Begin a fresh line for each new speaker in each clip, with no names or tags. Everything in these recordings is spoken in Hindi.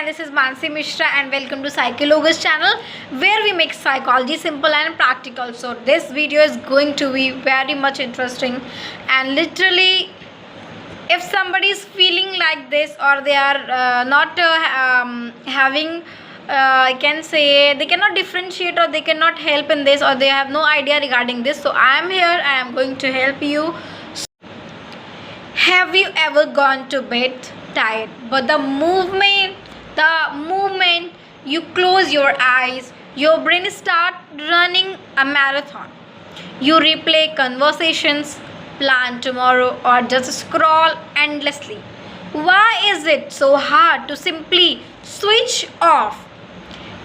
and this is Mansi Mishra and welcome to Psychologist channel where we make psychology simple and practical. So this video is going to be very much interesting and literally if somebody is feeling like this or they are not having I can say they cannot differentiate or they cannot help in this or they have no idea regarding this. So I am here, I am going to help you. Have you ever gone to bed tired, but the moment you close your eyes, your brain start running a marathon? You replay conversations, plan tomorrow, or just scroll endlessly. Why is it so hard to simply switch off?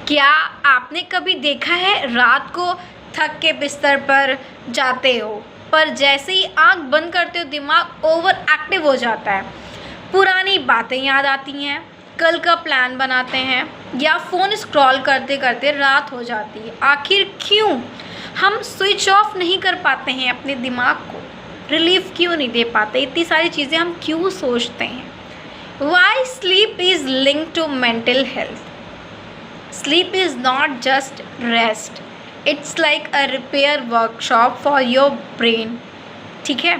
क्या आपने कभी देखा है रात को थक के बिस्तर पर जाते हो पर जैसे ही आंख बंद करते हो दिमाग ओवर एक्टिव हो जाता है, पुरानी बातें याद आती हैं, कल का प्लान बनाते हैं या फ़ोन स्क्रॉल करते करते रात हो जाती है? आखिर क्यों हम स्विच ऑफ नहीं कर पाते हैं? अपने दिमाग को रिलीफ क्यों नहीं दे पाते? इतनी सारी चीज़ें हम क्यों सोचते हैं? Why sleep is linked to mental health. Sleep is not just rest. It's like a repair workshop for your brain. ठीक है?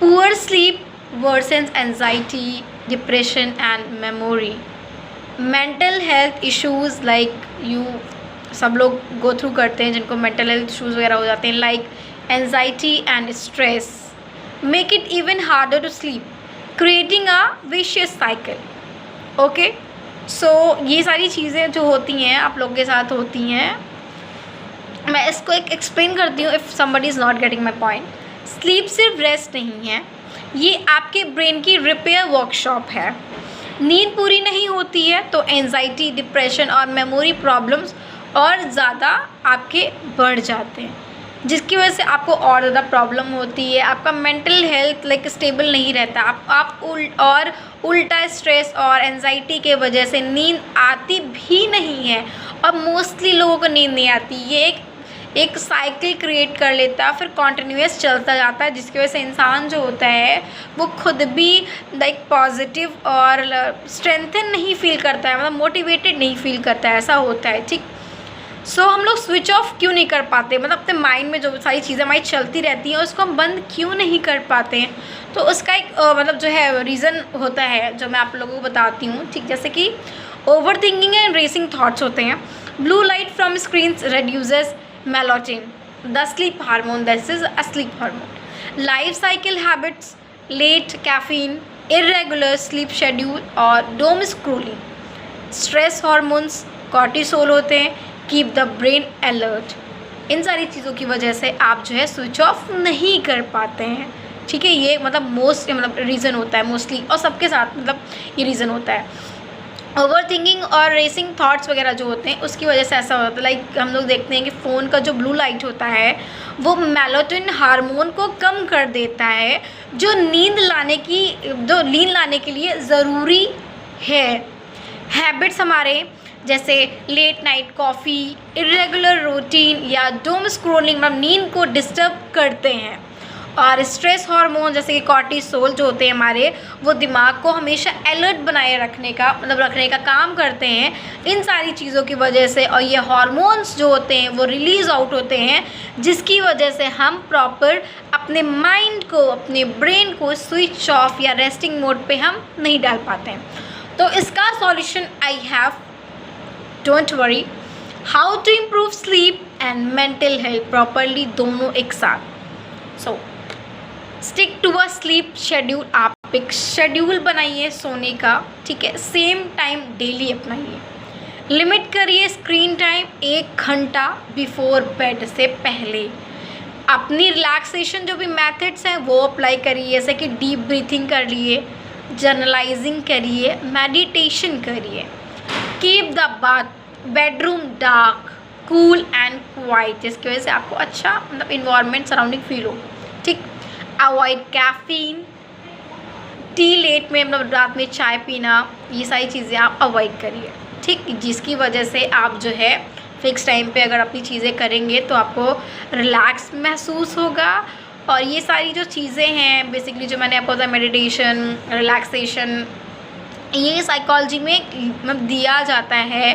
Poor sleep worsens anxiety, depression and memory. Mental health issues like you सब लोग go through करते हैं जिनको mental health issues वगैरह हो जाते हैं like anxiety and stress make it even harder to sleep, creating a vicious cycle. Okay? सो ये सारी चीज़ें जो होती हैं आप लोगों के साथ होती हैं, मैं इसको एक एक्सप्लेन करती हूँ if somebody is not getting my point. Sleep सिर्फ रेस्ट नहीं है, ये आपके ब्रेन की रिपेयर वर्कशॉप है. नींद पूरी नहीं होती है तो एंजाइटी, डिप्रेशन और मेमोरी प्रॉब्लम्स और ज़्यादा आपके बढ़ जाते हैं, जिसकी वजह से आपको और ज़्यादा प्रॉब्लम होती है. आपका मेंटल हेल्थ लाइक स्टेबल नहीं रहता. आप उल्टा स्ट्रेस और एंजाइटी के वजह से नींद आती भी नहीं है और मोस्टली लोगों को नींद नहीं आती. ये एक साइकिल क्रिएट कर लेता है, फिर कॉन्टिन्यूस चलता जाता है, जिसकी वजह से इंसान जो होता है वो खुद भी लाइक पॉजिटिव और स्ट्रेंथन नहीं फील करता है, मतलब मोटिवेटेड नहीं फील करता है. ऐसा होता है. ठीक. सो हम लोग स्विच ऑफ क्यों नहीं कर पाते? मतलब अपने माइंड में जो सारी चीज़ें हमारी चलती रहती हैं उसको हम बंद क्यों नहीं कर पाते हैं? तो उसका एक मतलब जो है रीज़न होता है जो मैं आप लोगों को बताती हूँ. ठीक. जैसे कि over thinking and racing thoughts होते हैं. Blue light from screens reduces melatonin, the sleep hormone. This is a sleep hormone. Life cycle habits, late caffeine, irregular sleep schedule और doom scrolling. Stress hormones, cortisol होते हैं, कीप द ब्रेन अलर्ट. इन सारी चीज़ों की वजह से आप जो है स्विच ऑफ नहीं कर पाते हैं. ठीक है? ये मतलब रीज़न होता है मोस्टली और सबके साथ मतलब ये रीज़न होता है. ओवर थिंकिंग और रेसिंग थाट्स वगैरह जो होते हैं उसकी वजह से ऐसा होता है. लाइक हम लोग देखते हैं कि फ़ोन का जो ब्लू लाइट होता है वो मेलाटोनिन हार्मोन को कम कर देता है जो नींद लाने के लिए ज़रूरी है. हैबिट्स हमारे जैसे late night coffee, irregular routine या डूम स्क्रॉलिंग मतलब नींद को डिस्टर्ब करते हैं. और स्ट्रेस हार्मोन जैसे कि कॉर्टिसोल जो होते हैं हमारे वो दिमाग को हमेशा अलर्ट बनाए रखने का काम करते हैं. इन सारी चीज़ों की वजह से और ये हार्मोन्स जो होते हैं वो रिलीज़ आउट होते हैं, जिसकी वजह से हम प्रॉपर अपने माइंड को, अपने ब्रेन को स्विच ऑफ या रेस्टिंग मोड पे हम नहीं डाल पाते हैं. तो इसका solution I have. Don't worry. How to improve sleep and mental health properly, दोनों एक साथ. So stick to a sleep schedule. आप एक शेड्यूल बनाइए सोने का. ठीक है? सेम टाइम डेली अपनाइए. लिमिट करिए स्क्रीन टाइम 1 घंटा बिफोर बेड से पहले. अपनी रिलैक्सेशन जो भी मेथड्स हैं वो अप्लाई करिए, जैसे कि डीप ब्रीथिंग कर लिए, जर्नलाइजिंग करिए, मेडिटेशन करिए. Keep the bedroom dark, cool and quite, जिसकी वजह से आपको अच्छा मतलब इन्वायरमेंट सराउंडिंग फील हो. ठीक. अवॉइड कैफ़ीन, टी लेट में मतलब रात में चाय पीना, ये सारी चीज़ें आप अवॉइड करिए. ठीक. जिसकी वजह से आप जो है फिक्स टाइम पे अगर अपनी चीज़ें करेंगे तो आपको रिलैक्स महसूस होगा. और ये सारी जो चीज़ें हैं बेसिकली जो मैंने आपको बताया, मेडिटेशन, रिलैक्सेशन, ये साइकोलॉजी में मतलब दिया जाता है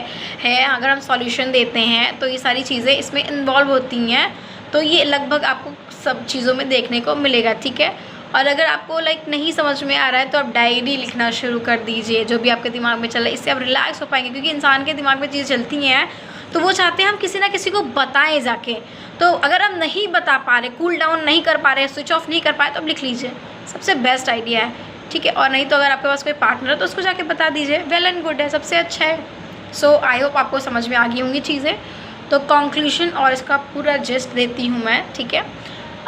अगर हम सॉल्यूशन देते हैं तो ये सारी चीज़ें इसमें इन्वॉल्व होती हैं। तो ये लगभग आपको सब चीज़ों में देखने को मिलेगा, ठीक है। और अगर आपको लाइक नहीं समझ में आ रहा है तो आप डायरी लिखना शुरू कर दीजिए, जो भी आपके दिमाग में चल रहा है। इससे आप रिलैक्स हो पाएंगे, क्योंकि इंसान के दिमाग में चीज़ें चलती हैं तो वो चाहते हैं हम किसी ना किसी को बताएं जाके। तो अगर हम नहीं बता पा रहे, कूल डाउन नहीं कर पा रहे, स्विच ऑफ नहीं कर पाए, तो आप लिख लीजिए, सबसे बेस्ट आइडिया है, ठीक है। और नहीं तो अगर आपके पास कोई पार्टनर है तो उसको जाके बता दीजिए, वेल एंड गुड है, सबसे अच्छा है। सो आई होप आपको समझ में आ गई होंगी चीज़ें। तो कंक्लूजन और इसका पूरा जिस्ट देती हूँ मैं, ठीक है।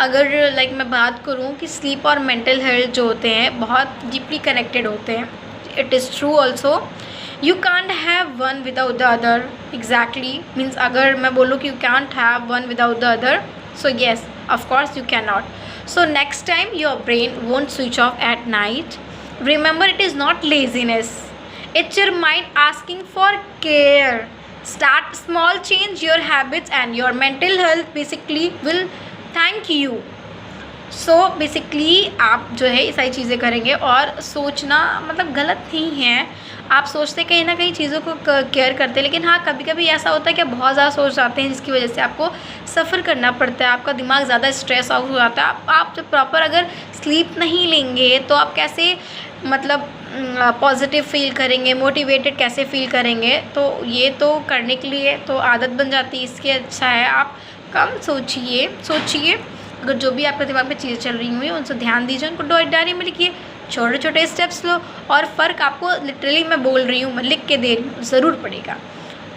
अगर लाइक मैं बात करूँ कि स्लीप और मेंटल हेल्थ जो होते हैं बहुत डीपली कनेक्टेड होते हैं, it is true also. You can't have one without the other, exactly means अगर मैं बोलूँ कि you can't have one without the other, so yes of course you can not. So next time your brain won't switch off at night, remember it is not laziness. It's your mind asking for care. Start small, change your habits and your mental health basically will thank you. So basically आप जो है ये सारी चीज़ें करेंगे और सोचना मतलब गलत नहीं है। आप सोचते कहीं ना कहीं चीज़ों को केयर करते हैं, लेकिन हाँ कभी कभी ऐसा होता है कि आप बहुत ज़्यादा सोच जाते हैं जिसकी वजह से आपको सफ़र करना पड़ता है, आपका दिमाग ज़्यादा स्ट्रेस आउट हो जाता है। आप जब प्रॉपर अगर स्लीप नहीं लेंगे तो आप कैसे मतलब पॉजिटिव फील करेंगे, मोटिवेटेड कैसे फील करेंगे। तो ये तो करने के लिए तो आदत बन जाती है, इसके अच्छा है आप कम सोचिए। अगर जो भी आपके दिमाग में चीज़ें चल रही हुई उनसे ध्यान दीजिए, उनको डायरी में लिखिए, छोटे छोटे स्टेप्स लो और फ़र्क आपको लिटरली मैं बोल रही हूँ, मैं लिख के दे रही हूँ, ज़रूर पड़ेगा।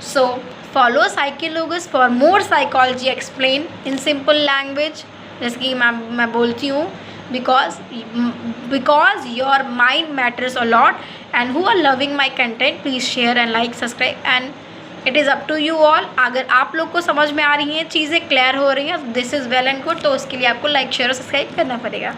So follow psychologist for more psychology explain in simple language, जैसे कि मैं बोलती हूँ, because your mind matters a lot and who are loving my content please share and like subscribe and it is up to you all. अगर आप लोग को समझ में आ रही हैं, चीज़ें क्लियर हो रही हैं, this is well and good, तो उसके लिए आपको लाइक शेयर और सब्सक्राइब करना पड़ेगा।